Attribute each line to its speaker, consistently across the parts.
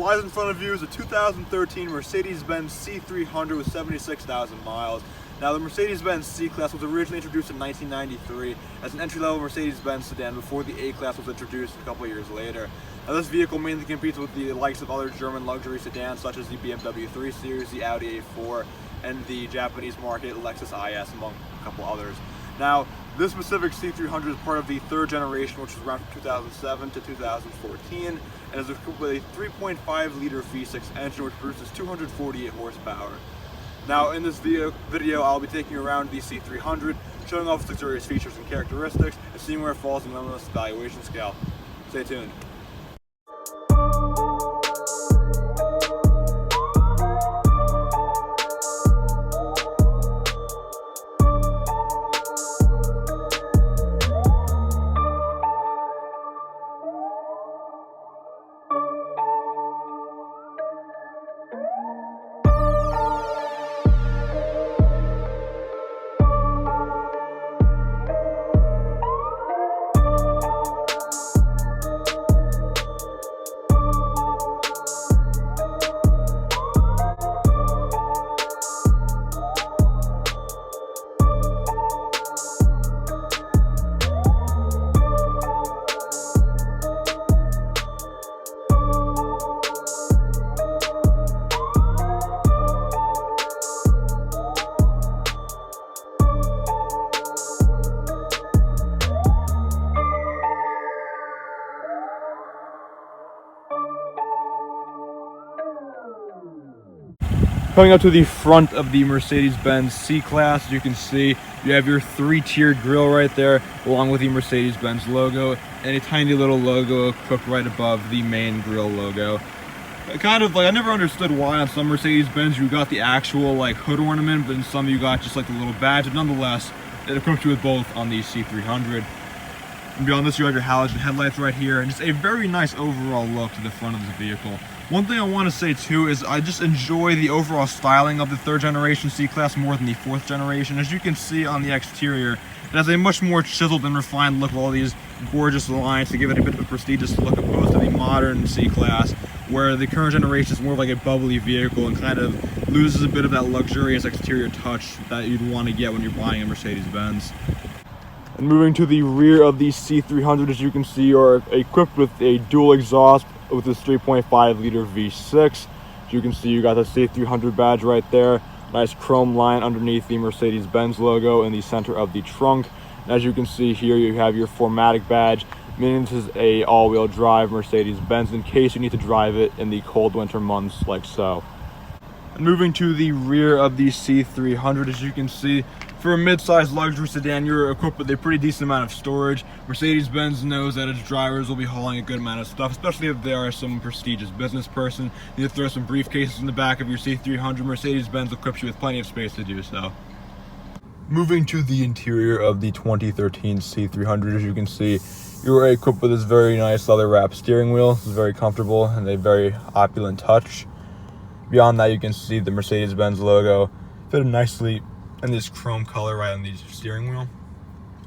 Speaker 1: lies in front of you is a 2013 Mercedes-Benz C300 with 76,000 miles. Now, the Mercedes-Benz C-Class was originally introduced in 1993 as an entry-level Mercedes-Benz sedan before the A-Class was introduced a couple years later. Now, this vehicle mainly competes with the likes of other German luxury sedans such as the BMW 3 Series, the Audi A4, and the Japanese market Lexus IS, among a couple others. Now, this specific C300 is part of the third generation, which was around from 2007 to 2014, and is equipped with a 3.5-liter V6 engine, which produces 248 horsepower. Now, in this video, I'll be taking you around the C300, showing off its luxurious features and characteristics, and seeing where it falls in the limitless valuation scale. Stay tuned. Coming up to the front of the Mercedes-Benz C-Class, you can see you have your three-tiered grille right there, along with the Mercedes-Benz logo, and a tiny little logo equipped right above the main grille logo. I never understood why on some Mercedes-Benz you got the actual hood ornament, but in some you got just the little badge. But nonetheless, it equipped you with both on the C300. And beyond this, you have your halogen headlights right here, and just a very nice overall look to the front of the vehicle. One thing I want to say too is I just enjoy the overall styling of the third generation C-Class more than the fourth generation. As you can see on the exterior, it has a much more chiseled and refined look with all these gorgeous lines to give it a bit of a prestigious look, opposed to the modern C-Class, where the current generation is more like a bubbly vehicle and kind of loses a bit of that luxurious exterior touch that you'd want to get when you're buying a Mercedes-Benz. And moving to the rear of the C300, as you can see, you are equipped with a dual exhaust with this 3.5-liter V6. As you can see, you got the C300 badge right there. Nice chrome line underneath the Mercedes-Benz logo in the center of the trunk. And as you can see here, you have your 4MATIC badge, meaning this is a all-wheel drive Mercedes-Benz in case you need to drive it in the cold winter months like so. And moving to the rear of the C300, as you can see, for a mid-sized luxury sedan, you're equipped with a pretty decent amount of storage. Mercedes-Benz knows that its drivers will be hauling a good amount of stuff, especially if they are some prestigious business person. You need to throw some briefcases in the back of your C300. Mercedes-Benz equips you with plenty of space to do so. Moving to the interior of the 2013 C300, as you can see, you're equipped with this very nice leather-wrapped steering wheel. This is very comfortable and a very opulent touch. Beyond that, you can see the Mercedes-Benz logo fitted nicely in this chrome color right on the steering wheel.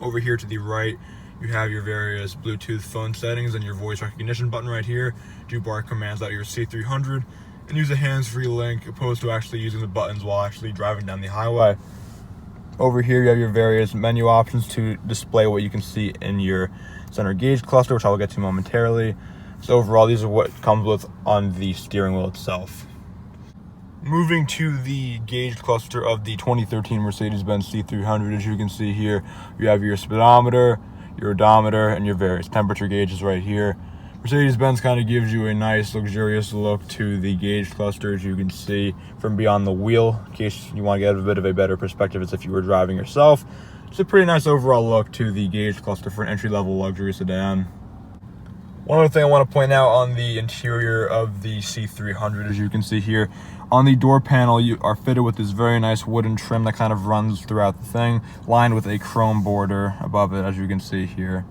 Speaker 1: Over here to the right, you have your various Bluetooth phone settings and your voice recognition button right here. Do bar commands out of your C300 and use a hands-free link opposed to actually using the buttons while actually driving down the highway. Over here, you have your various menu options to display what you can see in your center gauge cluster, which I will get to momentarily. So overall, these are what comes with on the steering wheel itself. Moving to the gauge cluster of the 2013 Mercedes-Benz C300, as you can see here, you have your speedometer, your odometer, and your various temperature gauges right here. Mercedes-Benz kind of gives you a nice, luxurious look to the gauge cluster, as you can see from beyond the wheel, in case you want to get a bit of a better perspective as if you were driving yourself. It's a pretty nice overall look to the gauge cluster for an entry-level luxury sedan. One other thing I want to point out on the interior of the C300, as you can see here, on the door panel you are fitted with this very nice wooden trim that kind of runs throughout the thing, lined with a chrome border above it, as you can see here.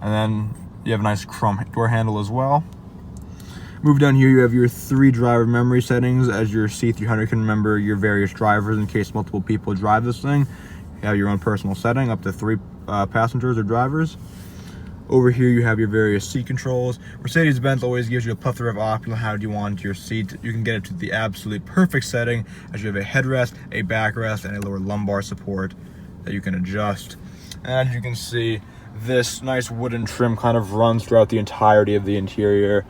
Speaker 1: And then you have a nice chrome door handle as well. Move down here, you have your 3 driver memory settings, as your C300 can remember your various drivers in case multiple people drive this thing. You have your own personal setting, up to 3 passengers or drivers. Over here you have your various seat controls. Mercedes-Benz always gives you a plethora of options on how do you want your seat. You can get it to the absolute perfect setting, as you have a headrest, a backrest, and a lower lumbar support that you can adjust. And as you can see, this nice wooden trim kind of runs throughout the entirety of the interior,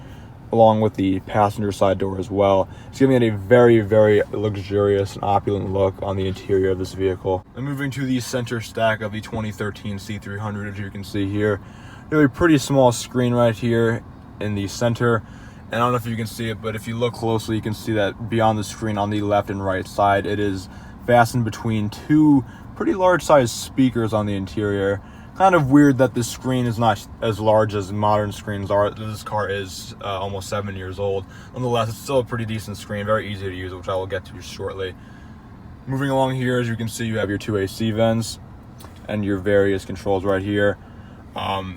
Speaker 1: along with the passenger side door as well. It's giving it a very, very luxurious and opulent look on the interior of this vehicle. And moving to the center stack of the 2013 C300, as you can see here, you have a pretty small screen right here in the center. And I don't know if you can see it, but if you look closely, you can see that beyond the screen on the left and right side, it is fastened between two pretty large sized speakers on the interior. Kind of weird that this screen is not as large as modern screens are. This car is almost 7 years old. Nonetheless, it's still a pretty decent screen, very easy to use, which I will get to shortly. Moving along here, as you can see, you have your two AC vents and your various controls right here.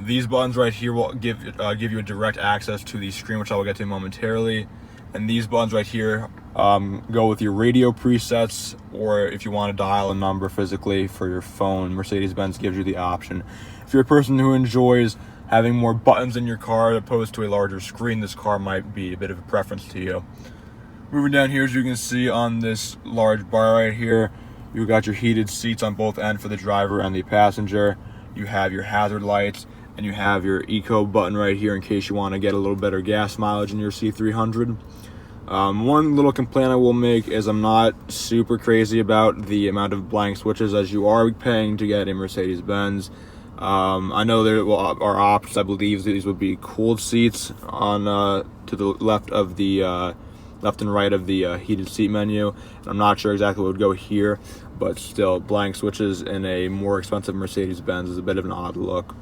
Speaker 1: These buttons right here will give you a direct access to the screen, which I will get to momentarily. And these buttons right here go with your radio presets, or if you want to dial a number physically for your phone, Mercedes-Benz gives you the option. If you're a person who enjoys having more buttons in your car as opposed to a larger screen, this car might be a bit of a preference to you. Moving down here, as you can see on this large bar right here, you got your heated seats on both ends for the driver and the passenger. You have your hazard lights, and you have your eco button right here in case you want to get a little better gas mileage in your C300. One little complaint I will make is I'm not super crazy about the amount of blank switches, as you are paying to get a Mercedes-Benz. I know there are options. I believe these would be cooled seats on to the left of the left and right of the heated seat menu. I'm not sure exactly what would go here, but still, blank switches in a more expensive Mercedes-Benz is a bit of an odd look.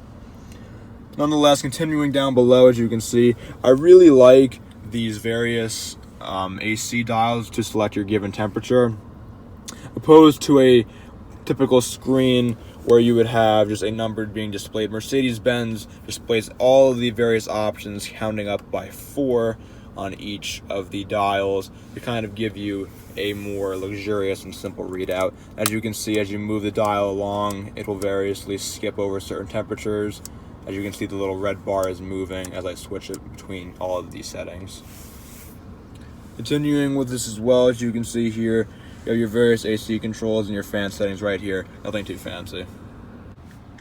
Speaker 1: Nonetheless, continuing down below, as you can see, I really like these various AC dials to select your given temperature, opposed to a typical screen where you would have just a number being displayed. Mercedes-Benz displays all of the various options counting up by 4 on each of the dials to kind of give you a more luxurious and simple readout. As you can see, as you move the dial along, it will variously skip over certain temperatures. As you can see, the little red bar is moving as I switch it between all of these settings. Continuing with this as well, as you can see here, you have your various AC controls and your fan settings right here. Nothing too fancy.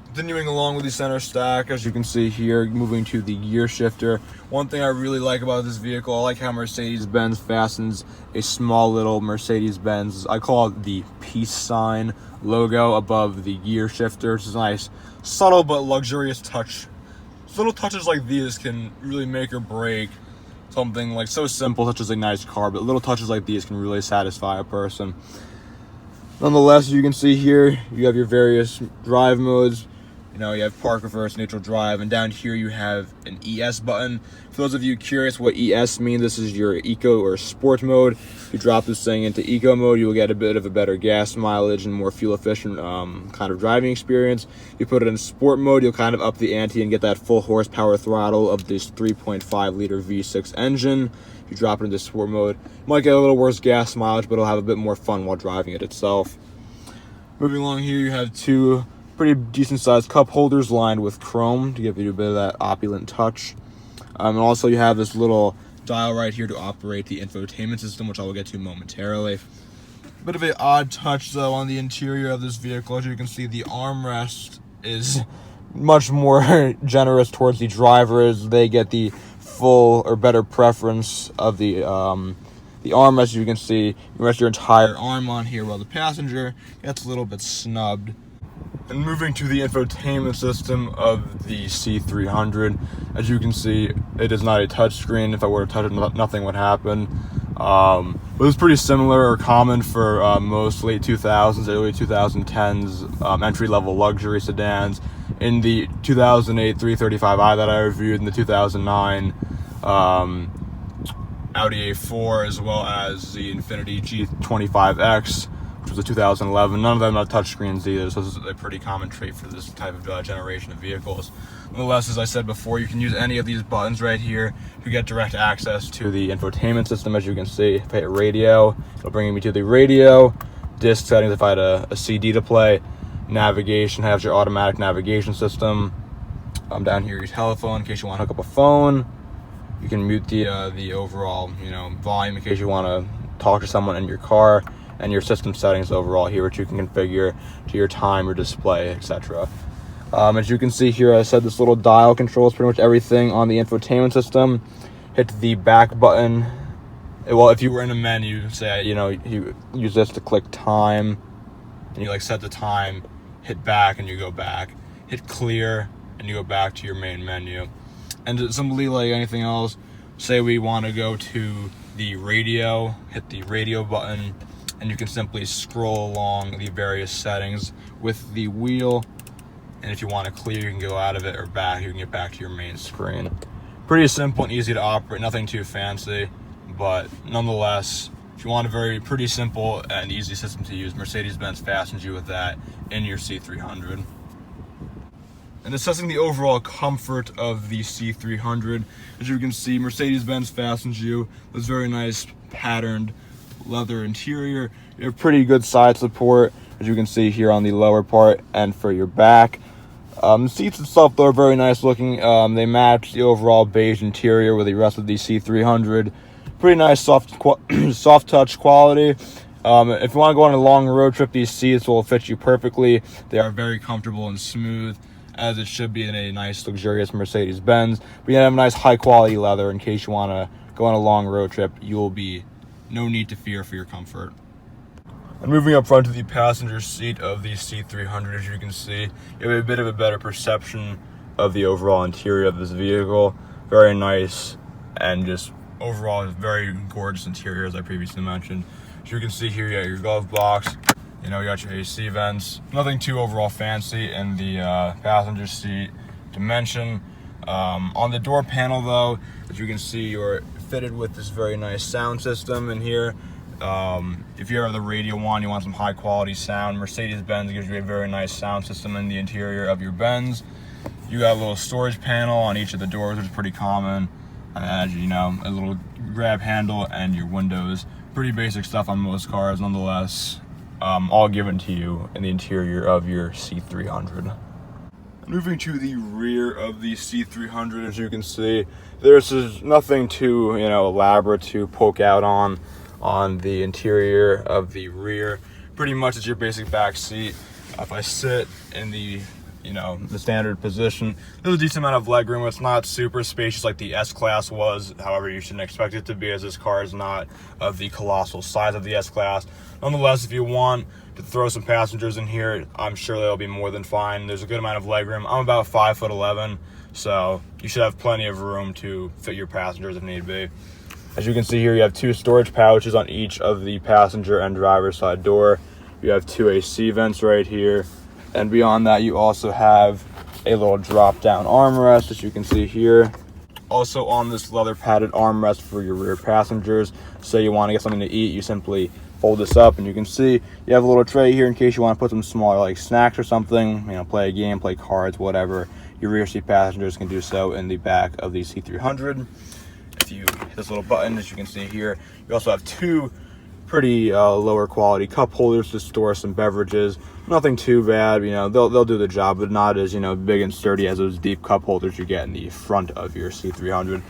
Speaker 1: Continuing along with the center stack, as you can see here, moving to the gear shifter. One thing I really like about this vehicle, I like how Mercedes-Benz fastens a small little Mercedes-Benz, I call it the peace sign logo above the gear shifter. It's a nice, subtle but luxurious touch. Little touches like these can really make or break something like so simple such as a nice car, but little touches like these can really satisfy a person. Nonetheless, as you can see here, you have your various drive modes. You know, you have park, reverse, neutral drive, and down here you have an ES button. For those of you curious what ES means, this is your eco or sport mode. If you drop this thing into eco mode, you will get a bit of a better gas mileage and more fuel efficient kind of driving experience. If you put it in sport mode, you'll kind of up the ante and get that full horsepower throttle of this 3.5 liter V6 engine. If you drop it into sport mode, you might get a little worse gas mileage, but it'll have a bit more fun while driving it itself. Moving along here, you have two pretty decent sized cup holders lined with chrome to give you a bit of that opulent touch. And also you have this little dial right here to operate the infotainment system, which I will get to momentarily. Bit of an odd touch though on the interior of this vehicle. As you can see, the armrest is much more generous towards the driver, as they get the full or better preference of the armrest. As you can see, you rest your entire arm on here, while the passenger gets a little bit snubbed. And moving to the infotainment system of the C300, as you can see, it is not a touchscreen. If I were to touch it, nothing would happen. But it's pretty similar or common for most late 2000s, early 2010s entry-level luxury sedans. In the 2008 335i that I reviewed, in the 2009 Audi A4, as well as the Infiniti G25X, which was a 2011. None of them have touchscreens either, so this is a pretty common trait for this type of generation of vehicles. Nonetheless, as I said before, you can use any of these buttons right here to get direct access to the infotainment system. As you can see, if I hit radio, it'll bring me to the radio, disc settings if I had a CD to play, navigation, has your automatic navigation system, Down here, your telephone in case you want to hook up a phone. You can mute the overall, volume in case you want to talk to someone in your car, and your system settings overall here, which you can configure to your time, your display, etc. As you can see here, I said this little dial controls pretty much everything on the infotainment system. Hit the back button. Well, if you were in a menu, say, you use this to click time, and you set the time, hit back, and you go back. Hit clear, and you go back to your main menu. And simply like anything else, say we want to go to the radio, hit the radio button, and you can simply scroll along the various settings with the wheel. And if you want to clear, you can go out of it, or back, you can get back to your main screen. Pretty simple and easy to operate, nothing too fancy, but nonetheless, if you want a pretty simple and easy system to use, Mercedes-Benz fastens you with that in your C300. And assessing the overall comfort of the C300, as you can see, Mercedes-Benz fastens you. This very nice patterned leather interior. You have pretty good side support, as you can see here on the lower part and for your back. The seats itself, though, are very nice looking. They match the overall beige interior with the rest of the C300. Pretty nice soft touch quality. If you want to go on a long road trip, these seats will fit you perfectly. They are very comfortable and smooth, as it should be in a nice, luxurious Mercedes-Benz. But you have a nice, high-quality leather in case you want to go on a long road trip. You will be no need to fear for your comfort. And moving up front to the passenger seat of the C300, as you can see, you have a bit of a better perception of the overall interior of this vehicle. Very nice, and just overall very gorgeous interior, as I previously mentioned. As you can see here, you got your glove box. You got your AC vents. Nothing too overall fancy in the passenger seat to mention. On the door panel, though, as you can see, you're fitted with this very nice sound system in here. If you have the radio on, you want some high quality sound, Mercedes-Benz gives you a very nice sound system in the interior of your Benz. You got a little storage panel on each of the doors, which is pretty common. And as you know, a little grab handle and your windows. Pretty basic stuff on most cars, nonetheless. All given to you in the interior of your C300. Moving to the rear of the C300, as you can see, there's nothing too elaborate to poke out on the interior of the rear. Pretty much it's your basic back seat. If I sit in the the standard position, there's a decent amount of legroom. It's not super spacious like the S-Class was. However, you shouldn't expect it to be, as this car is not of the colossal size of the S-Class. Nonetheless, if you want to throw some passengers in here, I'm sure they'll be more than fine. There's a good amount of legroom. I'm about 5'11", so you should have plenty of room to fit your passengers if need be. As you can see here, you have 2 storage pouches on each of the passenger and driver's side door. You have 2 AC vents right here. And beyond that, you also have a little drop-down armrest, as you can see here. Also on this leather padded armrest for your rear passengers. Say you want to get something to eat, you simply fold this up, and you can see you have a little tray here in case you want to put some smaller snacks or something, play a game, play cards, whatever. Your rear seat passengers can do so in the back of the C300. If you hit this little button, as you can see here, you also have 2 pretty lower quality cup holders to store some beverages. Nothing too bad, they'll do the job, but not as big and sturdy as those deep cup holders you get in the front of your C300.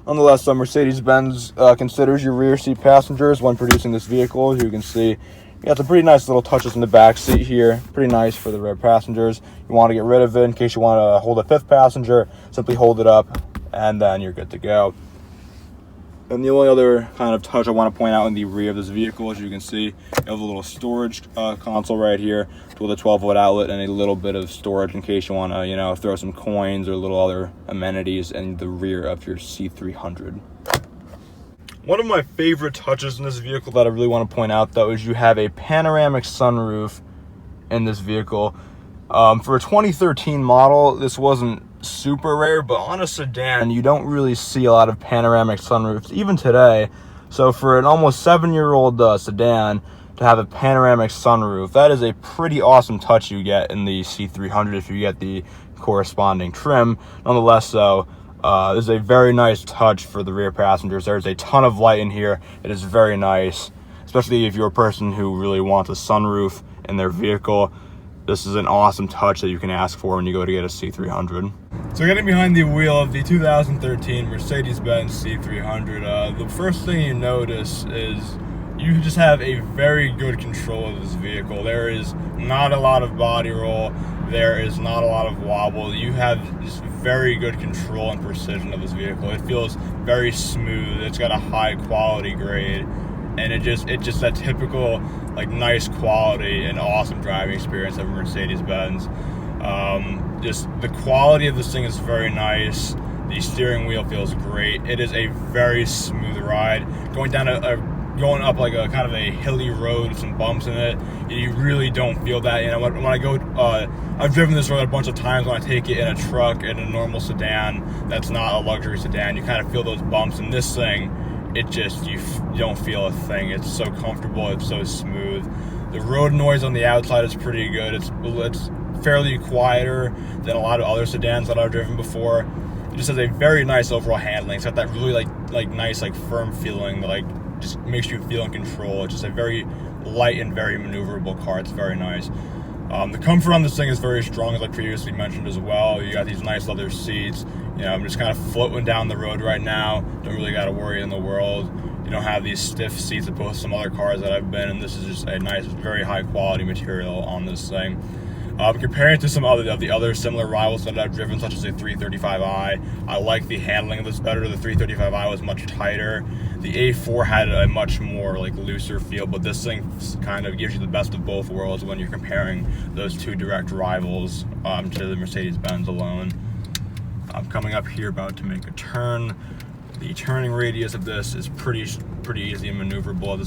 Speaker 1: Nonetheless, Mercedes-Benz considers your rear seat passengers when producing this vehicle. As you can see, you got some pretty nice little touches in the back seat here. Pretty nice for the rear passengers. You want to get rid of it in case you want to hold a 5th passenger, simply hold it up, and then you're good to go. And the only other kind of touch I want to point out in the rear of this vehicle, as you can see, you have a little storage console right here with a 12-volt outlet and a little bit of storage in case you want to, throw some coins or little other amenities in the rear of your C300. One of my favorite touches in this vehicle that I really want to point out, though, is you have a panoramic sunroof in this vehicle. For a 2013 model, this wasn't super rare, but on a sedan, you don't really see a lot of panoramic sunroofs, even today. So for an almost 7-year-old sedan to have a panoramic sunroof, that is a pretty awesome touch you get in the C300 if you get the corresponding trim. Nonetheless, though, this is a very nice touch for the rear passengers. There's a ton of light in here. It is very nice, especially if you're a person who really wants a sunroof in their vehicle. this is an awesome touch that you can ask for when you go to get a C300. So getting behind the wheel of the 2013 Mercedes-Benz C300, the first thing you notice is you just have a very good control of this vehicle. There is not a lot of body roll. There is not a lot of wobble. You have just very good control and precision of this vehicle. It feels very smooth. It's got a high quality grade, and it's just that typical like nice quality and awesome driving experience of a Mercedes-Benz. Just the quality of this thing is very nice. The steering wheel feels great. It is a very smooth ride. Going up like a kind of a hilly road with some bumps in it, you really don't feel that. You know, when I go, I've driven this road a bunch of times. When I take it in a truck, in a normal sedan that's not a luxury sedan, you kind of feel those bumps. And this thing, it just, you don't feel a thing. It's so comfortable, it's so smooth. The road noise on the outside is pretty good. It's fairly quieter than a lot of other sedans that I've driven before. It just has a very nice overall handling. It's got that really like nice like firm feeling that like just makes you feel in control. It's just a very light and very maneuverable car. It's very nice. The comfort on this thing is very strong, as I previously mentioned as well. You got these nice leather seats. You know, I'm just kind of floating down the road right now. Don't really got to worry in the world. You don't have these stiff seats opposed to some other cars that I've been in. This is just a nice, very high quality material on this thing. Comparing it to some of the other similar rivals that I've driven, such as the 335i, I like the handling of this better. The 335i was much tighter. The A4 had a much more like looser feel, but this thing kind of gives you the best of both worlds when you're comparing those two direct rivals to the Mercedes-Benz alone. I'm coming up here, about to make a turn. The turning radius of this is pretty easy and maneuverable,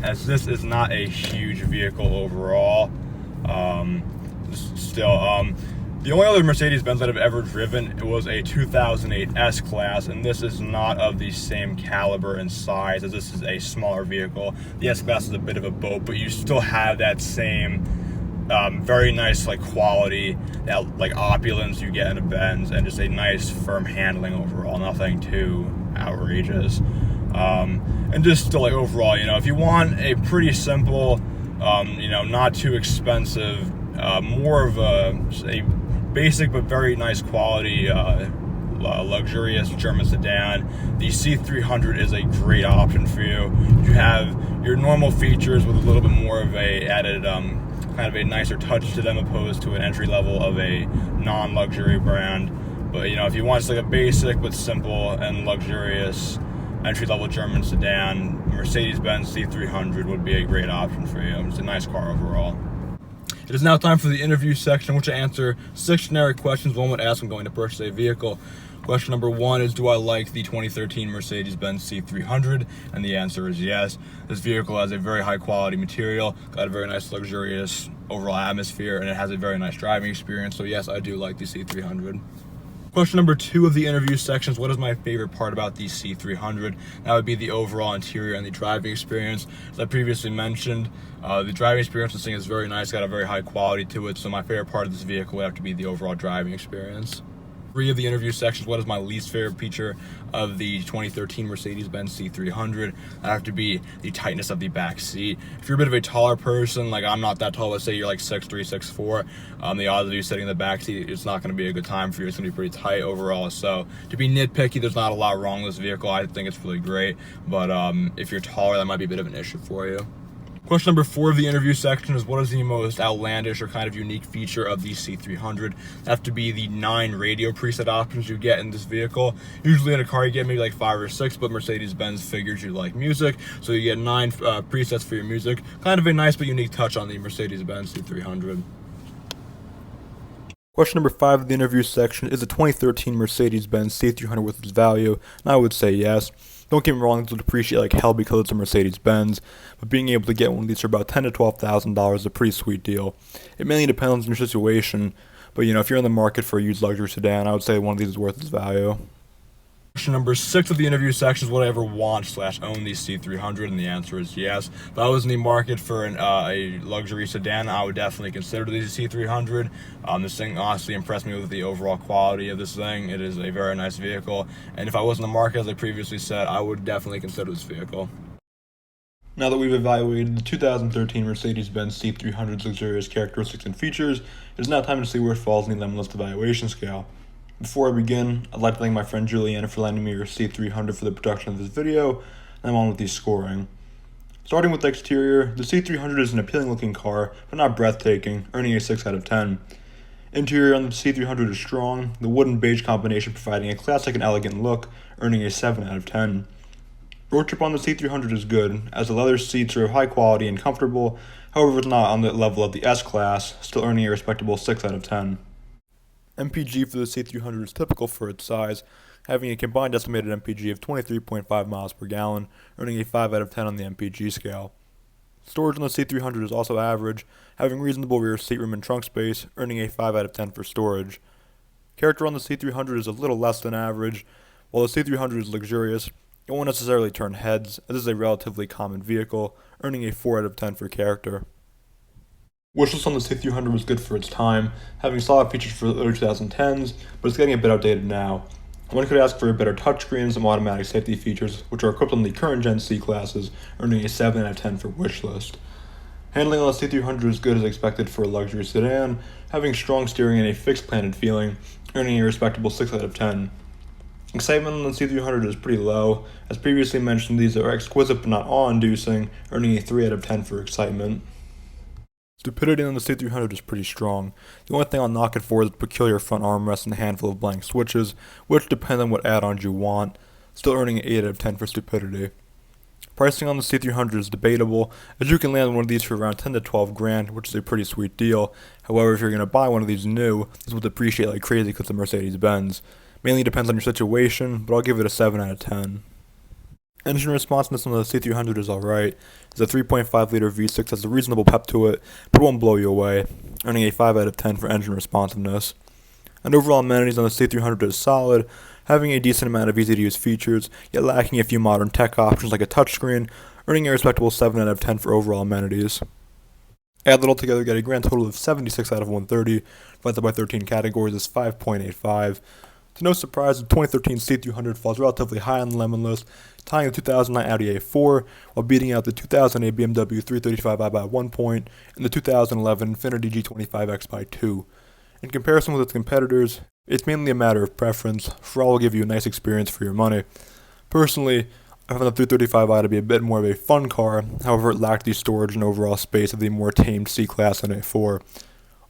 Speaker 1: as this is not a huge vehicle overall. The only other Mercedes-Benz that I've ever driven was a 2008 S-Class, and this is not of the same caliber and size, as this is a smaller vehicle. The S-Class is a bit of a boat, but you still have that same very nice like quality, that like opulence you get in a Benz, and just a nice firm handling overall. Nothing too outrageous. And just still like overall, you know, if you want a pretty simple, you know, not too expensive, more of a basic but very nice quality luxurious German sedan, the C300 is a great option for you. You have your normal features with a little bit more of a added kind of a nicer touch to them, opposed to an entry level of a non-luxury brand. But you know, if you want just like a basic but simple and luxurious entry-level German sedan, Mercedes-Benz C300 would be a great option for you. It's a nice car overall. It is now time for the interview section, which I answer 6 generic questions one would ask when going to purchase a vehicle. Question number 1 is, do I like the 2013 Mercedes-Benz C300? And the answer is yes. This vehicle has a very high quality material, got a very nice luxurious overall atmosphere, and it has a very nice driving experience. So yes, I do like the C300. Question number 2 of the interview section is, what is my favorite part about the C300? That would be the overall interior and the driving experience. As I previously mentioned, the driving experience of this thing is very nice, got a very high quality to it, so my favorite part of this vehicle would have to be the overall driving experience. 3 of the interview sections, what is my least favorite feature of the 2013 Mercedes-Benz C300? That have to be the tightness of the back seat. If you're a bit of a taller person, like I'm not that tall, let's say you're like 6'3", 6'4", the odds of you sitting in the back seat, it's not going to be a good time for you. It's going to be pretty tight overall. So to be nitpicky, there's not a lot wrong with this vehicle. I think it's really great, but if you're taller, that might be a bit of an issue for you. Question number 4 of the interview section is, what is the most outlandish or kind of unique feature of the C300? That have to be the 9 radio preset options you get in this vehicle. Usually in a car you get maybe like 5 or 6, but Mercedes-Benz figures you like music, so you get 9 presets for your music. Kind of a nice but unique touch on the Mercedes-Benz C300. Question number 5 of the interview section is, the 2013 Mercedes-Benz C300 worth its value? And I would say yes. Don't get me wrong, this will depreciate like hell because it's a Mercedes-Benz, but being able to get one of these for about $10,000 to $12,000 is a pretty sweet deal. It mainly depends on your situation, but you know, if you're in the market for a used luxury sedan, I would say one of these is worth its value. Question number 6 of the interview section is, would I ever want / own the C300? And the answer is yes. If I was in the market for a luxury sedan, I would definitely consider the C300. This thing honestly impressed me with the overall quality of this thing. It is a very nice vehicle, and if I was in the market, as I previously said, I would definitely consider this vehicle. Now that we've evaluated the 2013 Mercedes-Benz C300's luxurious characteristics and features, it is now time to see where it falls in the lemon list evaluation scale. Before I begin, I'd like to thank my friend Juliana for lending me her C300 for the production of this video, and I'm on with the scoring. Starting with the exterior, the C300 is an appealing looking car, but not breathtaking, earning a 6 out of 10. Interior on the C300 is strong, the wood and beige combination providing a classic and elegant look, earning a 7 out of 10. Road trip on the C300 is good, as the leather seats are of high quality and comfortable, however it's not on the level of the S-Class, still earning a respectable 6 out of 10. MPG for the C300 is typical for its size, having a combined estimated MPG of 23.5 miles per gallon, earning a 5 out of 10 on the MPG scale. Storage on the C300 is also average, having reasonable rear seat room and trunk space, earning a 5 out of 10 for storage. Character on the C300 is a little less than average. While the C300 is luxurious, it won't necessarily turn heads, as it is a relatively common vehicle, earning a 4 out of 10 for character. Wishlist on the C300 was good for its time, having solid features for the early 2010s, but it's getting a bit outdated now. One could ask for a better touchscreen and some automatic safety features, which are equipped on the current Gen C classes, earning a 7 out of 10 for wishlist. Handling on the C300 is good as expected for a luxury sedan, having strong steering and a fixed planted feeling, earning a respectable 6 out of 10. Excitement on the C300 is pretty low. As previously mentioned, these are exquisite but not awe-inducing, earning a 3 out of 10 for excitement. Stupidity on the C300 is pretty strong. The only thing I'll knock it for is the peculiar front armrest and a handful of blank switches, which depend on what add-ons you want, still earning an 8 out of 10 for stupidity. Pricing on the C300 is debatable, as you can land one of these for around 10 to 12 grand, which is a pretty sweet deal. However, if you're going to buy one of these new, this will depreciate like crazy because it's a Mercedes-Benz. Mainly depends on your situation, but I'll give it a 7 out of 10. Engine responsiveness on the C300 is alright. It's a 3.5 liter V6 has a reasonable pep to it, but it won't blow you away, earning a 5 out of 10 for engine responsiveness. And overall amenities on the C300 is solid, having a decent amount of easy to use features, yet lacking a few modern tech options like a touchscreen, earning a respectable 7 out of 10 for overall amenities. Add that all together, get a grand total of 76 out of 130, divided by 13 categories is 5.85. To no surprise, the 2013 C300 falls relatively high on the lemon list, tying the 2009 Audi A4, while beating out the 2008 BMW 335i by 1 point, and the 2011 Infiniti G25X by 2. In comparison with its competitors, it's mainly a matter of preference, for all will give you a nice experience for your money. Personally, I found the 335i to be a bit more of a fun car, however it lacked the storage and overall space of the more tamed C-Class and A4.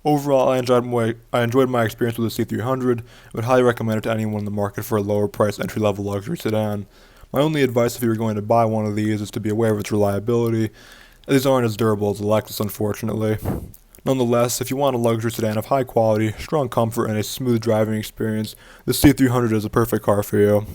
Speaker 1: Overall, I enjoyed my experience with the C300 and would highly recommend it to anyone in the market for a lower price entry-level luxury sedan. My only advice if you were going to buy one of these is to be aware of its reliability, as these aren't as durable as the Lexus, unfortunately. Nonetheless, if you want a luxury sedan of high quality, strong comfort, and a smooth driving experience, the C300 is a perfect car for you.